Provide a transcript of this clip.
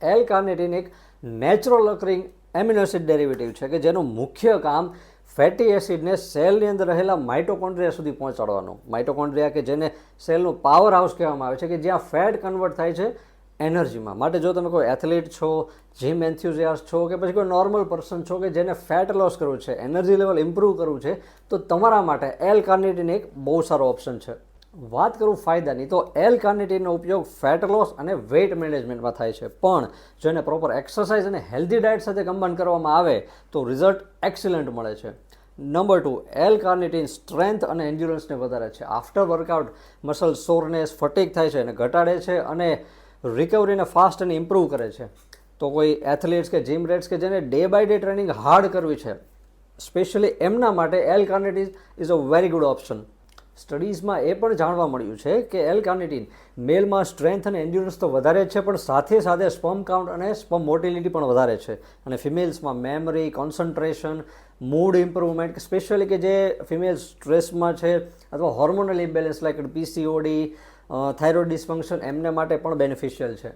L કાર્નિટીન એક natural અકરિંગ amino acid derivative છે કે જેનું મુખ્ય કામ ફેટી એસિડને સેલની અંદર રહેલા માઇટોકોન્ડ્રિયા સુધી પહોંચાડવાનું. માઇટોકોન્ડ્રિયા કે જેને સેલનું પાવર હાઉસ કહેવામાં આવે છે, કે જ્યાં ફેટ કન્વર્ટ થાય છે એનર્જીમાં. માટે જો તમે કોઈ એથ્લીટ છો, જીમ એન્થ્યુઝિયાસ્ટ છો, કે પછી કોઈ નોર્મલ પર્સન છો કે જેને ફેટ લોસ કરવું છે, એનર્જી લેવલ ઇમ્પ્રૂવ કરવું છે, તો તમારા માટે એલ કાર્નિટીન એક બહુ સારો ઓપ્શન છે. વાત કરું ફાયદાની, તો એલ કાર્નિટીનનો ઉપયોગ ફેટ લોસ અને વેઇટ મેનેજમેન્ટમાં થાય છે, પણ જો એને પ્રોપર એક્સરસાઇઝ અને હેલ્ધી ડાયટ સાથે કમ્બાઇન કરવામાં આવે તો રિઝલ્ટ એક્સિલન્ટ મળે છે. નંબર 2, એલ કાર્નિટીન સ્ટ્રેન્થ અને એન્ડ્યુરન્સને વધારે છે. આફ્ટર વર્કઆઉટ મસલ સોરનેસ, ફટીગ થાય છે એને ઘટાડે છે અને રિકવરીને ફાસ્ટ અને ઇમ્પ્રૂવ કરે છે. તો કોઈ એથ્લીટ્સ કે જીમ રેટ્સ કે જેને day by day training hard કરવી છે, સ્પેશિયલી એમના માટે L carnitine is a very good option. સ્ટડીઝમાં એ પણ જાણવા મળ્યું છે કે એલ કાર્નિટીન મેલમાં સ્ટ્રેન્થ અને એન્ડ્યુરન્સ તો વધારે છે, પણ સાથે સાથે સ્પર્મ કાઉન્ટ અને સ્પર્મ મોટિલિટી પણ વધારે છે. અને ફિમેલ્સમાં memory, concentration, mood improvement, specially કે જે ફિમેલ સ્ટ્રેસમાં છે અથવા hormonal imbalance like PCOD, thyroid dysfunction, એમને માટે પણ બેનિફિશિયલ છે.